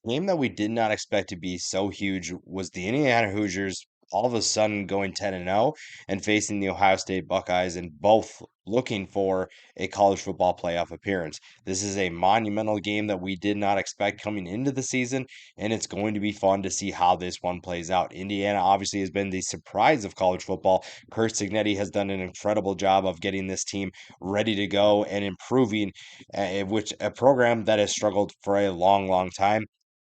Game that we did not expect to be so huge was the Indiana Hoosiers all of a sudden going 10-0 and facing the Ohio State Buckeyes and both looking for a college football playoff appearance. This is a monumental game that we did not expect coming into the season, and it's going to be fun to see how this one plays out. Indiana obviously has been the surprise of college football. Kurt Signetti has done an incredible job of getting this team ready to go and improving, which a program that has struggled for a long, long time.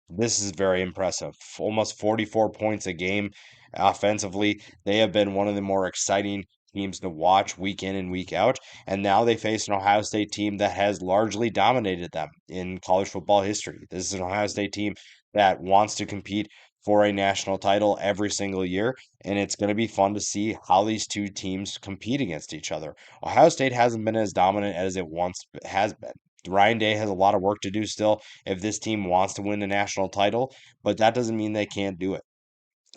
This is very impressive. Almost 44 points a game offensively. They have been one of the more exciting teams to watch week in and week out. And now they face an Ohio State team that has largely dominated them in college football history. This is an Ohio State team that wants to compete for a national title every single year. And it's going to be fun to see how these two teams compete against each other. Ohio State hasn't been as dominant as it once has been. Ryan Day has a lot of work to do still if this team wants to win the national title, but that doesn't mean they can't do it.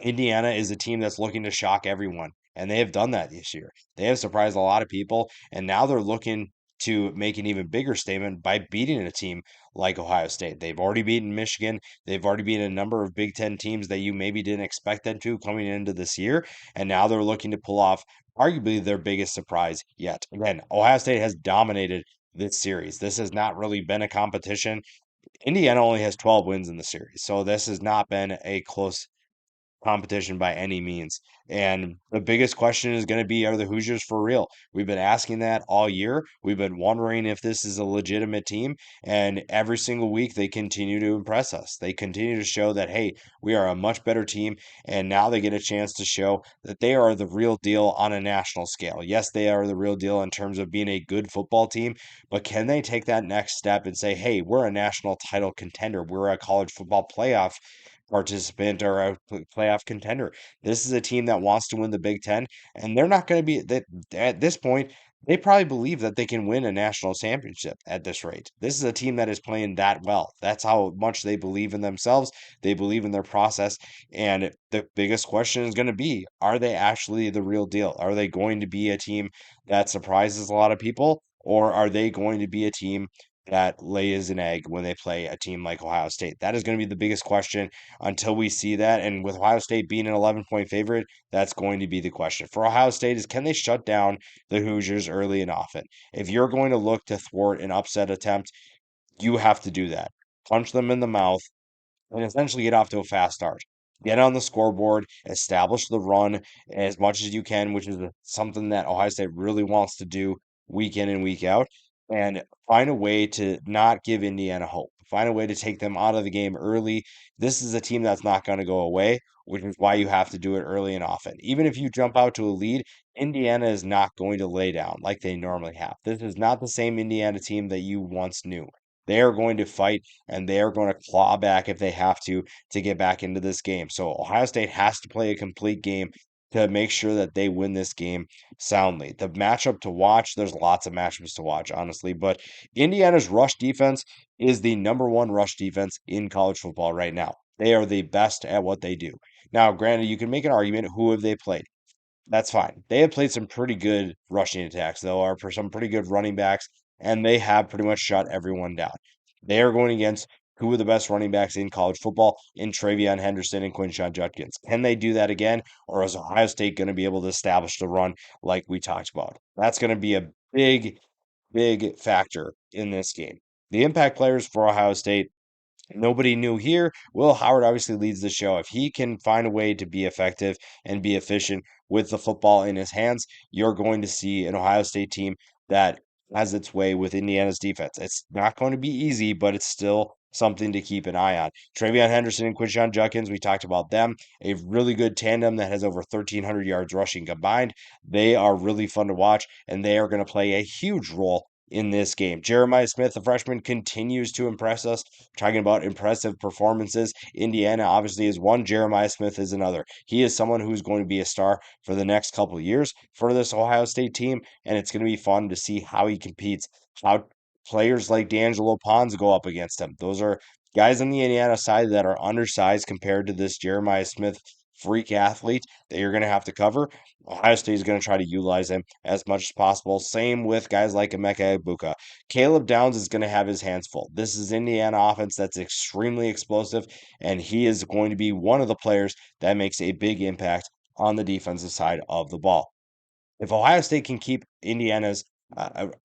Indiana is a team that's looking to shock everyone, and they have done that this year. They have surprised a lot of people, and now they're looking to make an even bigger statement by beating a team like Ohio State. They've already beaten Michigan. They've already beaten a number of Big Ten teams that you maybe didn't expect them to coming into this year, and now they're looking to pull off arguably their biggest surprise yet. Again, Ohio State has dominated this series. This has not really been a competition. Indiana only has 12 wins in the series, so this has not been a close competition by any means. And the biggest question is going to be, are the Hoosiers for real? We've been asking that all year. We've been wondering if this is a legitimate team. And every single week, they continue to impress us. They continue to show that, hey, we are a much better team. And now they get a chance to show that they are the real deal on a national scale. Yes, they are the real deal in terms of being a good football team, but can they take that next step and say, hey, we're a national title contender? We're a college football playoff participant or a playoff contender. This is a team that wants to win the Big Ten, and they're not going to be that at this point. They probably believe that they can win a national championship at this rate. This is a team that is playing that well. That's how much they believe in themselves. They believe in their process. And the biggest question is going to be, are they actually the real deal? Are they going to be a team that surprises a lot of people? Or are they going to be a team that lays an egg when they play a team like Ohio State? That is going to be the biggest question until we see that. And with Ohio State being an 11-point favorite, that's going to be the question. For Ohio State is, can they shut down the Hoosiers early and often? If you're going to look to thwart an upset attempt, you have to do that. Punch them in the mouth and essentially get off to a fast start. Get on the scoreboard, establish the run as much as you can, which is something that Ohio State really wants to do week in and week out, and find a way to not give Indiana hope. Find a way to take them out of the game early. This is a team that's not going to go away, which is why you have to do it early and often. Even if you jump out to a lead, Indiana is not going to lay down like they normally have. This is not the same Indiana team that you once knew. They are going to fight and they are going to claw back if they have to get back into this game. So Ohio State has to play a complete game to make sure that they win this game soundly. The matchup to watch, there's lots of matchups to watch, honestly, but Indiana's rush defense is the number one rush defense in college football right now. They are the best at what they do. Now, granted, you can make an argument, who have they played? That's fine. They have played some pretty good rushing attacks, though, or for some pretty good running backs, and they have pretty much shut everyone down. They are going against two of the best running backs in college football in Travion Henderson and Quinshon Judkins. Can they do that again, or is Ohio State going to be able to establish the run like we talked about? That's going to be a big factor in this game. The impact players for Ohio State, nobody new here. Will Howard obviously leads the show. If he can find a way to be effective and be efficient with the football in his hands, you're going to see an Ohio State team that has its way with Indiana's defense. It's not going to be easy, but it's still something to keep an eye on. Travion Henderson and Quinshon Judkins, we talked about them. A really good tandem that has over 1,300 yards rushing combined. They are really fun to watch, and they are going to play a huge role in this game. Jeremiah Smith, the freshman, continues to impress us. Talking about impressive performances, Indiana obviously is one. Jeremiah Smith is another. He is someone who's going to be a star for the next couple of years for this Ohio State team, and it's going to be fun to see how he competes, how players like D'Angelo Pons go up against him. Those are guys on the Indiana side that are undersized compared to this Jeremiah Smith freak athlete that you're going to have to cover. Ohio State is going to try to utilize him as much as possible. Same with guys like Emeka Egbuka. Caleb Downs is going to have his hands full. This is Indiana offense that's extremely explosive, and he is going to be one of the players that makes a big impact on the defensive side of the ball. If Ohio State can keep Indiana's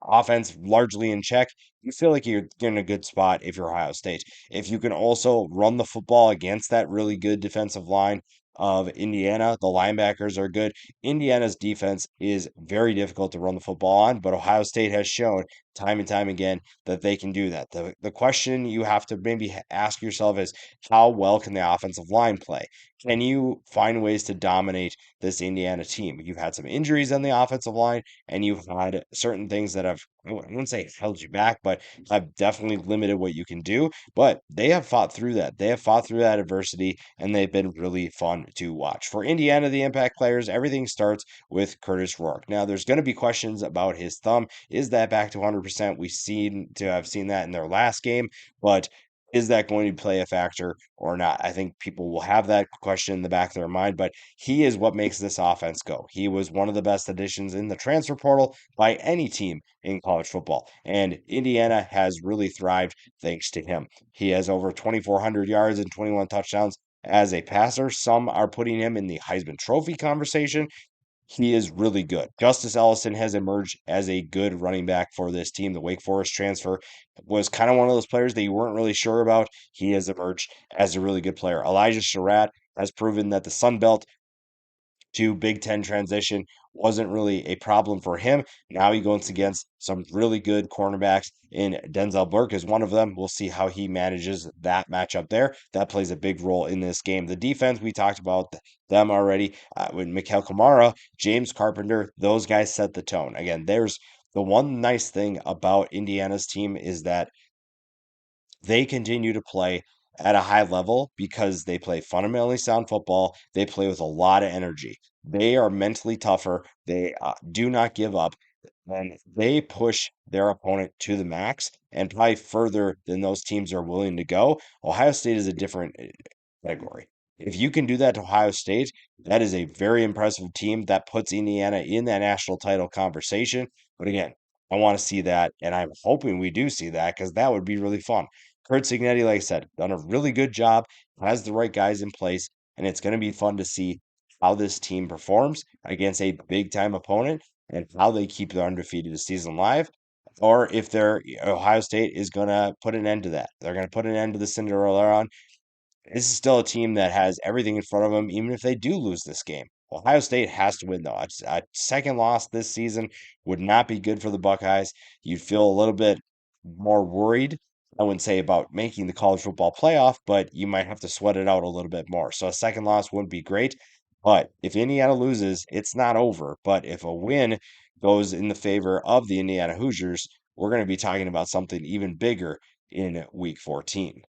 offense largely in check, you feel like you're in a good spot if you're Ohio State. If you can also run the football against that really good defensive line of Indiana, the linebackers are good. Indiana's defense is very difficult to run the football on, but Ohio State has shown time and time again that they can do that. The question you have to maybe ask yourself is how well can the offensive line play? Can you find ways to dominate this Indiana team? You've had some injuries on the offensive line, and you've had certain things that have, I wouldn't say held you back, but have definitely limited what you can do. But they have fought through that. They have fought through that adversity, and they've been really fun to watch. For Indiana, the impact players, everything starts with Curtis Rourke. Now, there's going to be questions about his thumb. Is that back to 100%? We seem to have seen that in their last game, but is that going to play a factor or not? I think people will have that question in the back of their mind, but he is what makes this offense go. He was one of the best additions in the transfer portal by any team in college football, and Indiana has really thrived thanks to him. He has over 2,400 yards and 21 touchdowns as a passer. Some are putting him in the Heisman Trophy conversation. He is really good. Justice Ellison has emerged as a good running back for this team. The Wake Forest transfer was kind of one of those players that you weren't really sure about. He has emerged as a really good player. Elijah Surratt has proven that the Sun Belt to Big Ten transition wasn't really a problem for him. Now he goes against some really good cornerbacks, in Denzel Burke is one of them. We'll see how he manages that matchup there. That plays a big role in this game. The defense, we talked about them already. With Mikael Kamara, James Carpenter, those guys set the tone. Again, there's the one nice thing about Indiana's team is that they continue to play at a high level because they play fundamentally sound football. They play with a lot of energy. They are mentally tougher. They do not give up, and they push their opponent to the max and probably further than those teams are willing to go. Ohio State is a different category. If you can do that to Ohio State, that is a very impressive team that puts Indiana in that national title conversation. But again, I want to see that, and I'm hoping we do see that because that would be really fun. Kurt Signetti, like I said, done a really good job, has the right guys in place, and it's going to be fun to see how this team performs against a big time opponent and how they keep their undefeated season alive. Or if they're Ohio State is going to put an end to that. They're going to put an end to the Cinderella run. This is still a team that has everything in front of them, even if they do lose this game. Ohio State has to win, though. A second loss this season would not be good for the Buckeyes. You'd feel a little bit more worried. I wouldn't say about making the college football playoff, but you might have to sweat it out a little bit more. So a second loss wouldn't be great. But if Indiana loses, it's not over. But if a win goes in the favor of the Indiana Hoosiers, we're going to be talking about something even bigger in week 14.